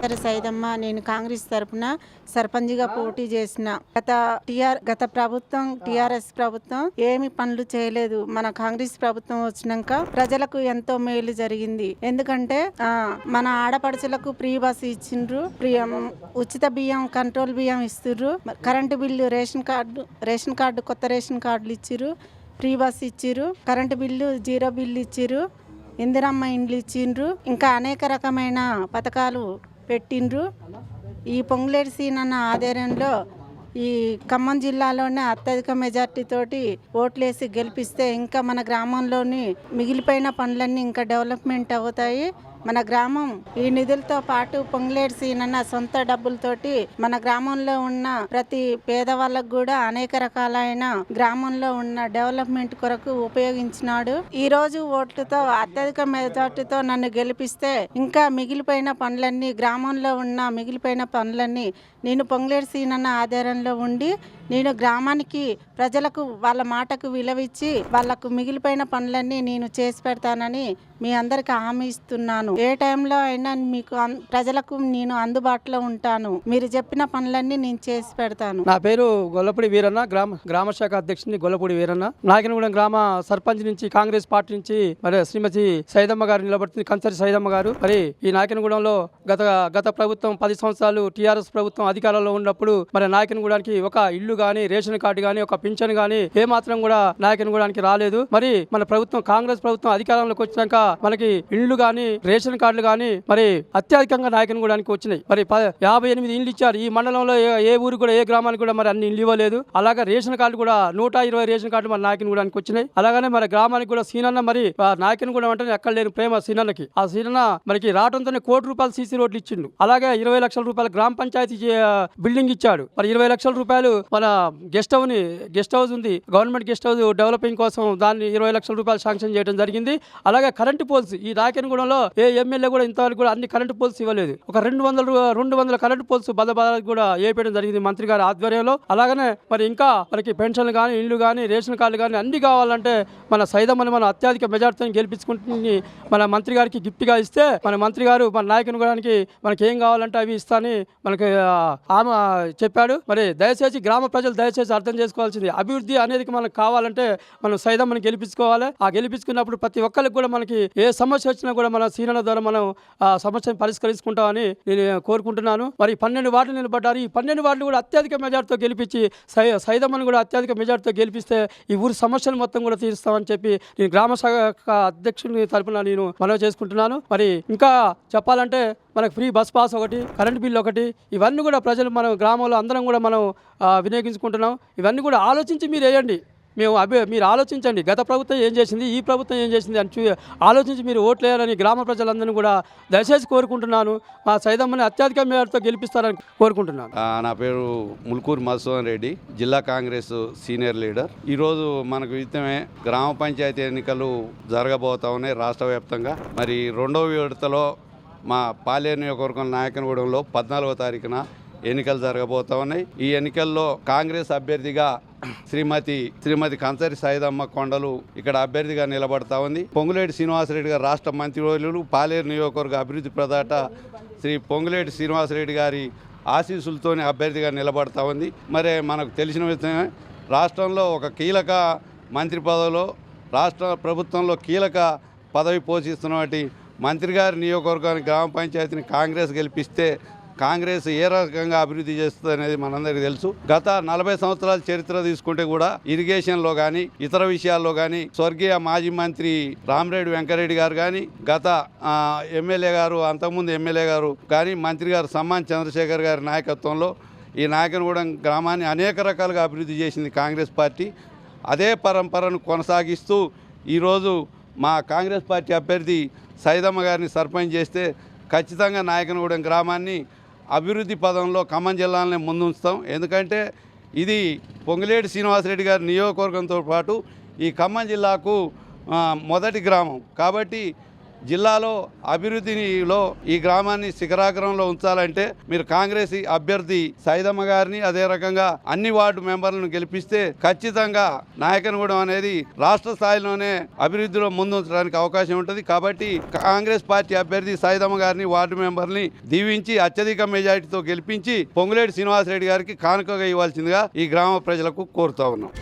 సరే సైదమ్మ, నేను కాంగ్రెస్ తరపున సర్పంచ్గా పోటీ చేసిన. గత ప్రభుత్వం టిఆర్ఎస్ ప్రభుత్వం ఏమి పనులు చేయలేదు. మన కాంగ్రెస్ ప్రభుత్వం వచ్చినాక ప్రజలకు ఎంతో మేలు జరిగింది. ఎందుకంటే మన ఆడపడుచులకు ఫ్రీ బస్ ఇచ్చిండ్రు, ఉచిత బియ్యం, కంట్రోల్ బియ్యం ఇస్తుర్రు, కరెంటు బిల్లు, రేషన్ కార్డు కొత్త రేషన్ కార్డులు ఇచ్చిర్రు, ఫ్రీ బస్ ఇచ్చిర్రు, కరెంటు బిల్లు జీరో బిల్లు ఇచ్చిర్రు, ఇందిరమ్మ ఇండ్లు ఇచ్చిండ్రు, ఇంకా అనేక రకమైన పథకాలు పెట్టిండ్రు. ఈ పొంగులేటి సీనన్న ఆధ్వర్యంలో ఈ ఖమ్మం జిల్లాలోనే అత్యధిక మెజార్టీతోటి ఓట్లేసి గెలిపిస్తే ఇంకా మన గ్రామంలోని మిగిలిపోయిన పనులన్నీ ఇంకా డెవలప్మెంట్ అవుతాయి. మన గ్రామం ఈ నిధులతో పాటు పొంగులేటి సీనన్న సొంత డబ్బులతోటి మన గ్రామంలో ఉన్న ప్రతి పేదవాళ్ళకు కూడా అనేక రకాలైన గ్రామంలో ఉన్న డెవలప్మెంట్ కొరకు ఉపయోగించినాడు. ఈ రోజు ఓట్లతో అత్యధిక మెజార్టీతో నన్ను గెలిపిస్తే ఇంకా మిగిలిపోయిన పనులన్నీ, గ్రామంలో ఉన్న మిగిలిపోయిన పనులన్నీ నేను పొంగులేటి సీనన్న ఆధారంలో ఉండి నేను గ్రామానికి ప్రజలకు వాళ్ళ మాటకు విలువిచ్చి వాళ్లకు మిగిలిపోయిన పనులన్నీ నేను చేసి పెడతానని మీ అందరికి హామీ ఇస్తున్నాను. ఏ టైంలో అయినా మీకు ప్రజలకు నేను అందుబాటులో ఉంటాను. మీరు చెప్పిన పనులన్నీ నేను చేసి పెడతాను. నా పేరు గొల్లపూడి వీరన్న, గ్రామ శాఖ అధ్యక్షుని గొల్లపూడి వీరన్న. నాయకనగూడెం గ్రామ సర్పంచ్ నుంచి కాంగ్రెస్ పార్టీ నుంచి మరి శ్రీమతి సైదమ్మ గారు నిలబడుతుంది, కంచరి సైదమ్మ గారు. మరి ఈ నాయకనగూడెంలో గత ప్రభుత్వం 10 సంవత్సరాలు టీఆర్ఎస్ ప్రభుత్వం అధికారంలో ఉన్నప్పుడు మరి నాయకనగూడెంకి ఒక ఇల్లు గానీ, రేషన్ కార్డు గానీ, ఒక పింఛన్ గానీ ఏ మాత్రం కూడా నాయకనగూడెంకి రాలేదు. మరి మన ప్రభుత్వం, కాంగ్రెస్ ప్రభుత్వం అధికారంలోకి వచ్చినాక మనకి ఇళ్లు గానీ, రేషన్ కార్డులు గానీ మరి అత్యధికంగా నాయకనగూడెంకి వచ్చినాయి. మరి 58 ఇండ్లు ఇచ్చారు. ఈ మండలంలో ఏ ఊరు కూడా, ఏ గ్రామానికి కూడా మరి అన్ని ఇల్లు ఇవ్వలేదు. అలాగే రేషన్ కార్డు కూడా 120 రేషన్ కార్డులు మన నాయకనగూడెంకి వచ్చినాయి. అలాగనే మన గ్రామానికి కూడా సీనన్న, మరి నాయకనగూడెం అంటే ఎక్కడ లేని ప్రేమ సీనన్నకి. ఆ సీనన్న మనకి రావడంతోనే ₹1 కోటి సీసీ రోడ్లు ఇచ్చిండు. అలాగే 20 లక్షల రూపాయల గ్రామ పంచాయతీ బిల్డింగ్ ఇచ్చాడు. మరి 20 లక్షల రూపాయలు మన గెస్ట్ హౌస్ ఉంది, గవర్నమెంట్ గెస్ట్ హౌస్ డెవలపింగ్ కోసం దాన్ని 20 లక్షల రూపాయలు శాంక్షన్ చేయడం జరిగింది. అలాగే కరెంటు పోల్స్ ఈ నాయకనగూడెంలో ఏ ఎమ్మెల్యే కూడా ఇంతవరకు కూడా అన్ని కరెంటు పోల్స్ ఇవ్వలేదు. ఒక 200 కరెంటు పోల్స్ బదబాలకు కూడా వేయడం జరిగింది మంత్రి గారి ఆధ్వర్యంలో. అలాగనే మరి ఇంకా మనకి పెన్షన్లు కానీ, ఇల్లు కానీ, రేషన్ కార్డులు కానీ అన్ని కావాలంటే మన సైదమ్మని మన అత్యధిక మెజార్టీతో గెలిపించుకుంటుని మన మంత్రి గారికి గిఫ్ట్గా ఇస్తే మన మంత్రి గారు మన నాయకనగూడెంకి మనకి ఏం కావాలంటే అవి ఇస్తానని మనకి ఆమె చెప్పాడు. మరి దయచేసి గ్రామ ప్రజలు దయచేసి అర్థం చేసుకోవాల్సింది, అభివృద్ధి అనేది మనకు కావాలంటే మనం సైదమ్మని గెలిపించుకోవాలి. ఆ గెలిపించుకున్నప్పుడు ప్రతి ఒక్కరికి కూడా మనకి ఏ సమస్య వచ్చినా కూడా మన సీనన్న ద్వారా మనం ఆ సమస్యను పరిష్కరించుకుంటామని నేను కోరుకుంటున్నాను. మరి 12 వార్డులు నిలబడ్డారు. ఈ 12 వార్డులు కూడా అత్యధిక మెజార్టీతో గెలిపించి సైదమ్మని కూడా అత్యధిక మెజార్టీతో గెలిపిస్తే ఈ ఊరి సమస్యలు మొత్తం కూడా తీరుస్తామని చెప్పి నేను గ్రామ శాఖ అధ్యక్షుని తరపున నేను మనవి చేసుకుంటున్నాను. మరి ఇంకా చెప్పాలంటే మనకు ఫ్రీ బస్ పాస్ ఒకటి, కరెంట్ బిల్ ఒకటి, ఇవన్నీ కూడా ప్రజలు మనం గ్రామంలో అందరం కూడా మనం వినియోగించుకుంటున్నాం. ఇవన్నీ కూడా ఆలోచించి మీరు వేయండి. మీరు ఆలోచించండి, గత ప్రభుత్వం ఏం చేసింది, ఈ ప్రభుత్వం ఏం చేసింది అని ఆలోచించి మీరు ఓట్లు వేయాలని గ్రామ ప్రజలందరినీ కూడా దయచేసి కోరుకుంటున్నాను. మా సైదమ్మని అత్యధిక మేరతో గెలిపిస్తారని కోరుకుంటున్నాను. నా పేరు ముల్కూరు మధుసూదన్ రెడ్డి, జిల్లా కాంగ్రెస్ సీనియర్ లీడర్. ఈరోజు మనకు విత్తమే గ్రామ పంచాయతీ ఎన్నికలు జరగబోతా ఉన్నాయి రాష్ట్ర వ్యాప్తంగా. మరి 2వ విడతలో మా పాలేరు నియోజకవర్గం నాయకనగూడెంలో 14వ తారీఖున ఎన్నికలు జరగబోతా ఉన్నాయి. ఈ ఎన్నికల్లో కాంగ్రెస్ అభ్యర్థిగా శ్రీమతి కంచరి సైదమ్మ కొండలు ఇక్కడ అభ్యర్థిగా నిలబడతా ఉంది. పొంగులేటి శ్రీనివాసరెడ్డి గారు రాష్ట్ర మంత్రివర్యులు, పాలేరు నియోజకవర్గ అభివృద్ధి ప్రదాత శ్రీ పొంగులేటి శ్రీనివాసరెడ్డి గారి ఆశీస్సులతోనే అభ్యర్థిగా నిలబడతా ఉంది. మరి మనకు తెలిసిన విధంగా రాష్ట్రంలో ఒక కీలక మంత్రి పదవిలో, రాష్ట్ర ప్రభుత్వంలో కీలక పదవి పోషిస్తున్నటువంటి మంత్రి గారి నియోజకవర్గానికి గ్రామ పంచాయతీని కాంగ్రెస్ గెలిపిస్తే కాంగ్రెస్ ఏ రకంగా అభివృద్ధి చేస్తుంది అనేది మనందరికీ తెలుసు. గత 40 సంవత్సరాల చరిత్ర తీసుకుంటే కూడా ఇరిగేషన్లో కానీ, ఇతర విషయాల్లో కానీ స్వర్గీయ మాజీ మంత్రి రామిరెడ్డి వెంకరెడ్డి గారు కానీ, గత ఎమ్మెల్యే గారు, అంతకుముందు ఎమ్మెల్యే గారు కానీ, మంత్రి గారు సమ్మాన్ చంద్రశేఖర్ గారి నాయకత్వంలో ఈ నాయకనగూడెం గ్రామాన్ని అనేక రకాలుగా అభివృద్ధి చేసింది కాంగ్రెస్ పార్టీ. అదే పరంపరను కొనసాగిస్తూ ఈరోజు మా కాంగ్రెస్ పార్టీ అభ్యర్థి సైదమ్మ గారిని సర్పంచ్ చేస్తే ఖచ్చితంగా నాయకనగూడెం గ్రామాన్ని అభివృద్ధి పదంలో ఖమ్మం జిల్లాలనే ముందుంచుతాం. ఎందుకంటే ఇది పొంగులేటి శ్రీనివాసరెడ్డి గారి నియోజకవర్గంతో పాటు ఈ ఖమ్మం జిల్లాకు మొదటి గ్రామం కాబట్టి జిల్లాలో అభివృద్ధిలో ఈ గ్రామాన్ని శిఖరాగ్రంలో ఉంచాలంటే మీరు కాంగ్రెస్ అభ్యర్థి సైదమ్మ గారిని అదే రకంగా అన్ని వార్డు మెంబర్లను గెలిపిస్తే ఖచ్చితంగా నాయకనగూడెం అనేది రాష్ట్ర స్థాయిలోనే అభివృద్ధిలో ముందుంచడానికి అవకాశం ఉంటుంది. కాబట్టి కాంగ్రెస్ పార్టీ అభ్యర్థి సైదమ్మ గారిని వార్డు మెంబర్ని దీవించి అత్యధిక మెజారిటీతో గెలిపించి పొంగులేటి శ్రీనివాసరెడ్డి గారికి కానుకగా ఇవ్వాల్సిందిగా ఈ గ్రామ ప్రజలకు కోరుతా ఉన్నాం.